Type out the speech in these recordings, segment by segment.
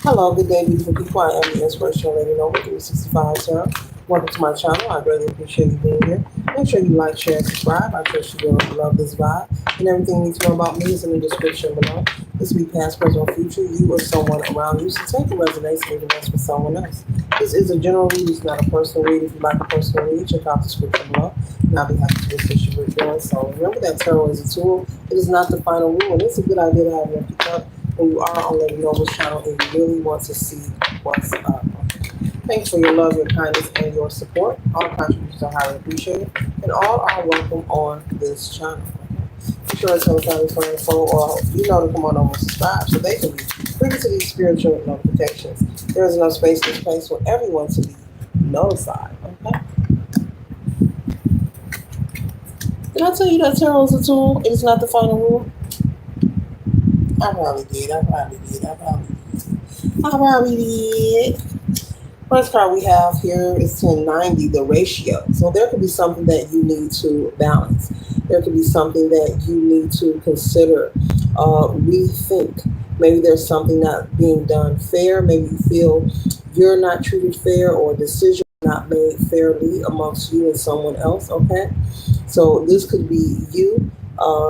Hello, good day, beautiful people. I am the Inspirational Lady Noble 365 Tarot. Welcome to my channel. I greatly appreciate you being here. Make sure you like, share, and subscribe. I trust you will love this vibe. And everything you need to know about me is in the description below. This will be past, present, or future. You or someone around you. So take the resonates and leave the rest for someone else. This is a general read. It's not a personal read. If you'd like a personal read, check out the description below. And I'll be happy to assist you with doing so. Remember that tarot is a tool. It is not the final rule. And it's a good idea to have an empty cup when you are on Lady Noble's channel and you really want to see what's up. Thanks for your love, your kindness, and your support. All contributions are highly appreciated, and all are welcome on this channel. Be sure to tell a family, friend, follow, or to come on over and subscribe so they can be privy to these spiritual notifications. There is enough space in this place for everyone to be notified. Okay? Did I tell you that tarot is a tool? It is not the final rule. I probably did. First card we have here is 1090, the ratio. So there could be something that you need to balance. There could be something that you need to consider, rethink. Maybe there's something not being done fair. Maybe you feel you're not treated fair, or a decision not made fairly amongst you and someone else, okay? So this could be you.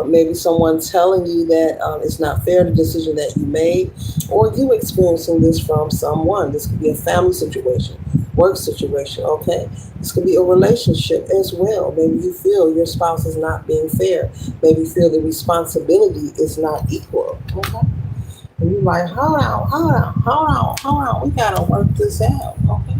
Maybe someone telling you that it's not fair, the decision that you made, or you experiencing this from someone. This could be a family situation, work situation, okay? This could be a relationship as well. Maybe you feel your spouse is not being fair. Maybe you feel the responsibility is not equal, okay? And you're like, hold on. We got to work this out, okay?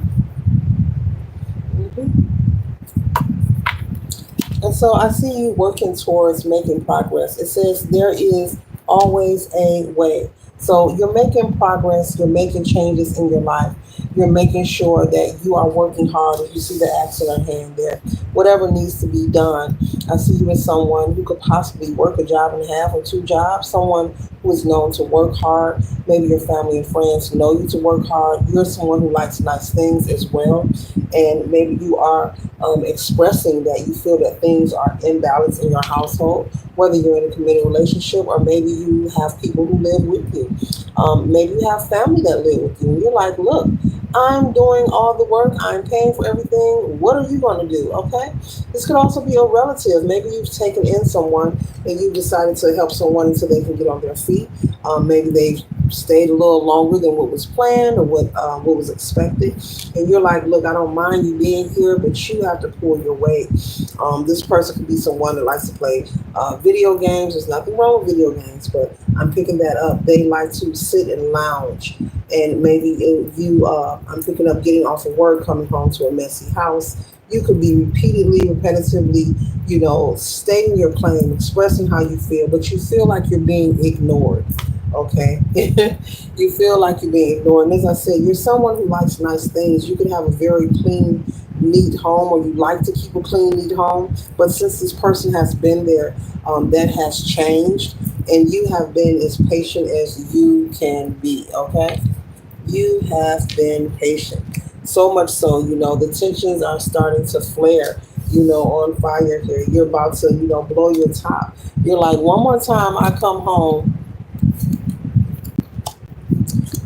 And so I see you working towards making progress. It says there is always a way. So you're making progress, you're making changes in your life. You're making sure that you are working hard. If you see the axe in her hand there, whatever needs to be done. I see you as someone who could possibly work a job and a half or two jobs, someone who is known to work hard. Maybe your family and friends know you to work hard. You're someone who likes nice things as well. And maybe you are expressing that you feel that things are imbalanced in your household, whether you're in a committed relationship or maybe you have people who live with you. Maybe you have family that live with you. And you're like, look, I'm doing all the work. I'm paying for everything. What are you going to do? Okay. This could also be a relative. Maybe you've taken in someone and you decided to help someone until they can get on their feet. Maybe they've stayed a little longer than what was planned or what was expected. And you're like, look, I don't mind you being here, but you have to pull your weight. This person could be someone that likes to play video games. There's nothing wrong with video games, but I'm picking that up. They like to sit and lounge. And maybe I'm picking up getting off of work, coming home to a messy house. You could be repetitively, stating your claim, expressing how you feel, but you feel like you're being ignored. Okay. You feel like you're being ignored. And as I said, you're someone who likes nice things. You could have a very clean, neat home, or you like to keep a clean, neat home. But since this person has been there, that has changed. And you have been as patient as you can be. Okay. You have been patient. So much so, the tensions are starting to flare, on fire here. You're about to, blow your top. You're like, one more time I come home,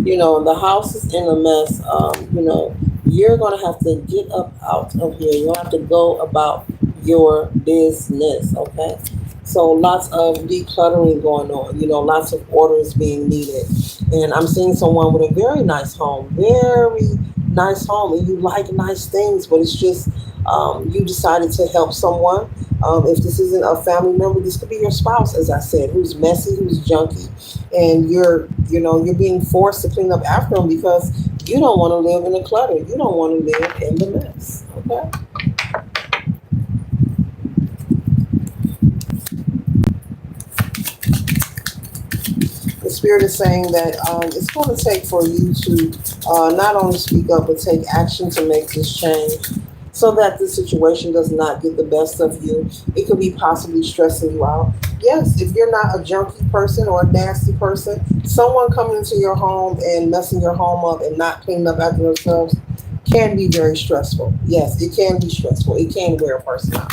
the house is in a mess. You're going to have to get up out of here. You'll have to go about your business, okay? So lots of decluttering going on, lots of orders being needed. And I'm seeing someone with a very nice home, and you like nice things, but it's just you decided to help someone. If this isn't a family member, this could be your spouse, as I said, who's messy, who's junky, and you're being forced to clean up after them because you don't want to live in the clutter. You don't want to live in the mess, okay? The spirit is saying that it's going to take for you to not only speak up, but take action to make this change so that the situation does not get the best of you. It could be possibly stressing you out. Yes, if you're not a junky person or a nasty person, someone coming into your home and messing your home up and not cleaning up after themselves can be very stressful. Yes, it can be stressful. It can wear a person out.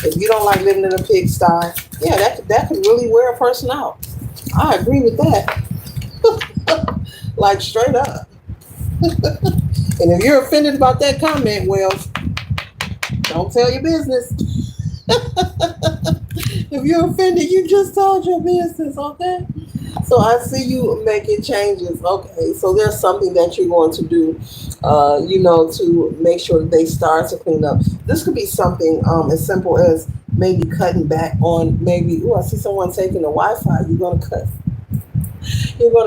If you don't like living in a pigsty, yeah, that could really wear a person out. I agree with that. Like straight up. And if you're offended about that comment, well, don't tell your business. If you're offended, you just told your business, okay? So I see you making changes. Okay, so there's something that you're going to do, to make sure that they start to clean up. This could be something as simple as maybe cutting back on maybe. Oh, I see someone taking the Wi-Fi. You're going to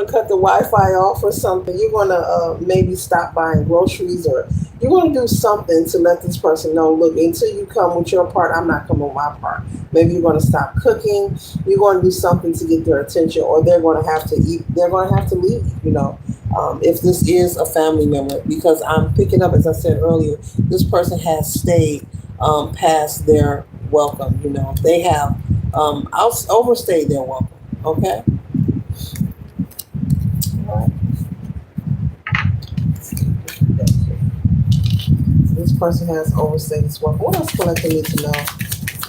cut the Wi-Fi off or something. You're going to maybe stop buying groceries, or you're going to do something to let this person know, look, until you come with your part, I'm not coming with my part. Maybe you're going to stop cooking. You're going to do something to get their attention, or they're going to have to eat. They're going to have to leave, if this is a family member, because I'm picking up, as I said earlier, this person has stayed past their welcome. They have overstayed their welcome. Okay. All right. This person has overstayed his welcome. What else collector need to know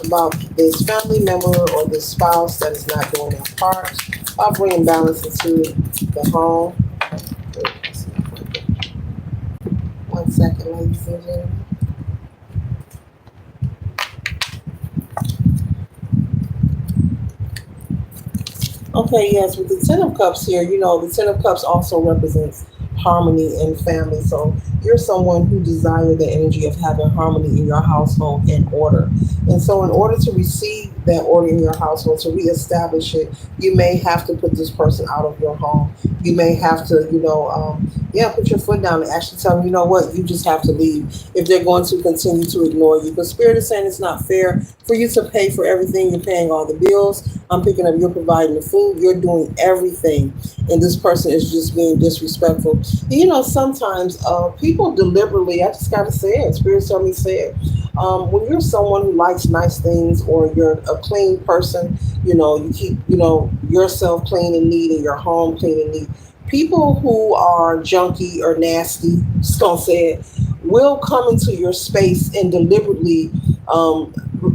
about this family member or this spouse that is not doing their part of bringing balance into the home? One second, ladies and gentlemen. Okay, yes, with the Ten of Cups here, the Ten of Cups also represents harmony and family. So you're someone who desire the energy of having harmony in your household and order. And so, in order to receive that order in your household, to reestablish it, you may have to put this person out of your home. You may have to, put your foot down and actually tell them, you know what, you just have to leave if they're going to continue to ignore you. Because Spirit is saying it's not fair for you to pay for everything. You're paying all the bills. I'm picking up, you're providing the food, you're doing everything, and this person is just being disrespectful. And, sometimes people deliberately, I just got to say it, Spirit told me to say it. When you're someone who likes nice things, or you're a clean person, you keep, yourself clean and neat, and your home clean and neat. People who are junky or nasty, just gonna say it, will come into your space and deliberately,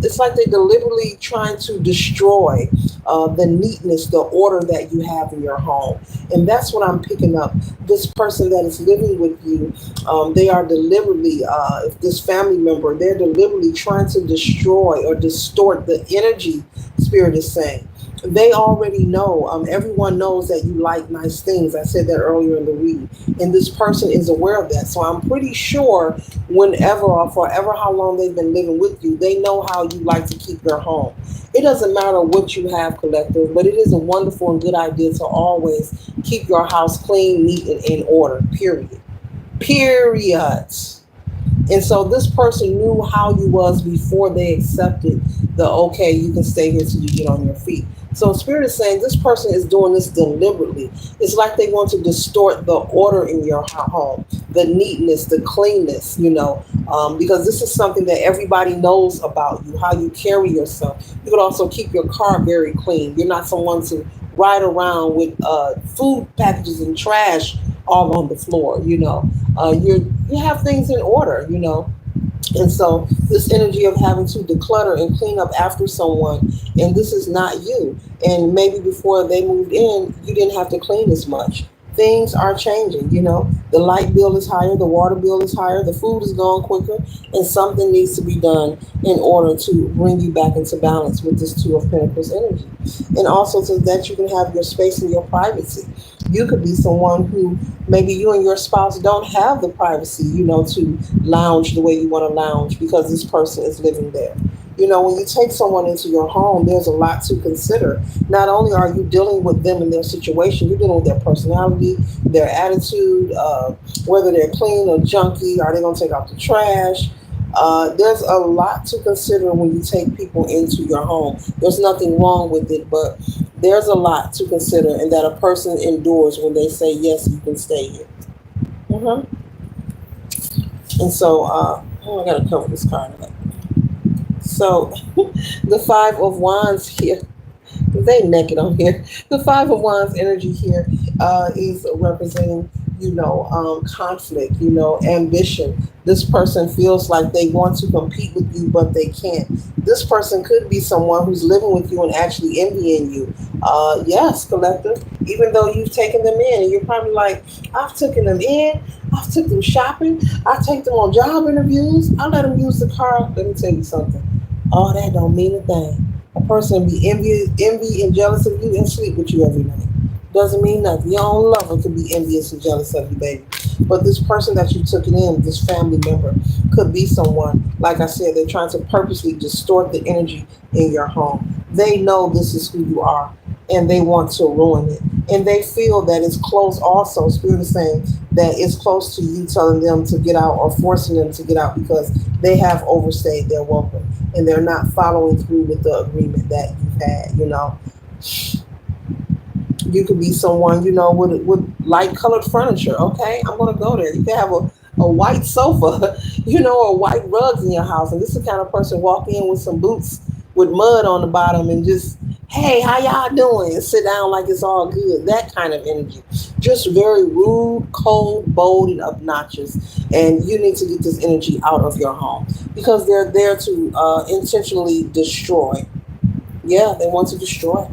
it's like they're deliberately trying to destroy the neatness, the order that you have in your home. And that's what I'm picking up. This person that is living with you, they are deliberately, if this family member, they're deliberately trying to destroy or distort the energy, Spirit is saying. They already know. Everyone knows that you like nice things. I said that earlier in the reading, and this person is aware of that. So I'm pretty sure, whenever or forever, how long they've been living with you, they know how you like to keep your home. It doesn't matter what you have, collective, but it is a wonderful and good idea to always keep your house clean, neat, and in order. Period. Period. And so this person knew how you was before they accepted the, okay, you can stay here till you get on your feet. So Spirit is saying this person is doing this deliberately. It's like they want to distort the order in your home, the neatness, the cleanness, because this is something that everybody knows about you, how you carry yourself. You could also keep your car very clean. You're not someone to ride around with food packages and trash all on the floor. You have things in order. And so this energy of having to declutter and clean up after someone, and this is not you. And maybe before they moved in, you didn't have to clean as much. Things are changing. The light bill is higher, the water bill is higher, the food is going quicker, and something needs to be done in order to bring you back into balance with this Two of Pentacles energy. And also so that you can have your space and your privacy. You could be someone who maybe you and your spouse don't have the privacy, to lounge the way you want to lounge because this person is living there. When you take someone into your home, there's a lot to consider. Not only are you dealing with them and their situation, you're dealing with their personality, their attitude, whether they're clean or junky, are they going to take out the trash? There's a lot to consider when you take people into your home. There's nothing wrong with it, but there's a lot to consider, and that a person endures when they say, yes, you can stay here. And so, I got to cover this card up. So, the Five of Wands here, they naked on here. The Five of Wands energy here is representing conflict, ambition. This person feels like they want to compete with you, but they can't. This person could be someone who's living with you and actually envying you. Yes, collective. Even though you've taken them in, and you're probably like, I've taken them in, I've took them shopping, I take them on job interviews, I let them use the car. Let me tell you something. All that don't mean a thing. A person be envy and jealous of you and sleep with you every night. Doesn't mean nothing. Your own lover could be envious and jealous of you, baby. But this person that you took it in, this family member, could be someone, like I said, they're trying to purposely distort the energy in your home. They know this is who you are and they want to ruin it. And they feel that it's close also. Spirit is saying that it's close to you telling them to get out or forcing them to get out because they have overstayed their welcome and they're not following through with the agreement that you've had. You could be someone, with light colored furniture. Okay, I'm gonna go there. You can have a white sofa, or white rugs in your house. And this is the kind of person walk in with some boots with mud on the bottom and just, hey, how y'all doing? And sit down like it's all good. That kind of energy. Just very rude, cold, bold, and obnoxious. And you need to get this energy out of your home because they're there to intentionally destroy. Yeah, they want to destroy.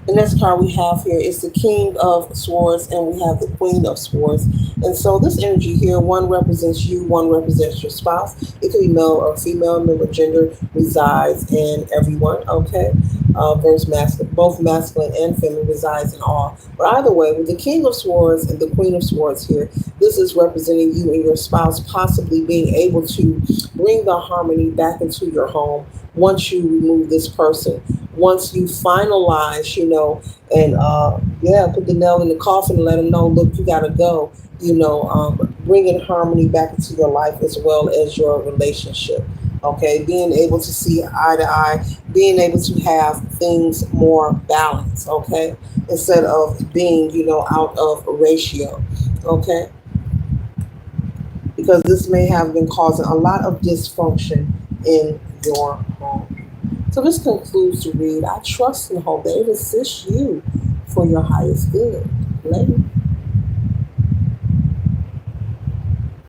The next card we have here is the King of Swords, and we have the Queen of Swords. And so this energy here, one represents you, one represents your spouse. It could be male or female. Remember, gender resides in everyone. Okay, versus masculine, both masculine and feminine resides in all. But either way, with the King of Swords and the Queen of Swords here, this is representing you and your spouse possibly being able to bring the harmony back into your home once you remove this person, once you finalize, and yeah, put the nail in the coffin and let them know, look, you gotta go, bringing harmony back into your life as well as your relationship. Okay, being able to see eye to eye, being able to have things more balanced. Okay, instead of being, out of ratio. Okay, because this may have been causing a lot of dysfunction in your home. So this concludes the read. I trust and hope that it assists you for your highest good. Later.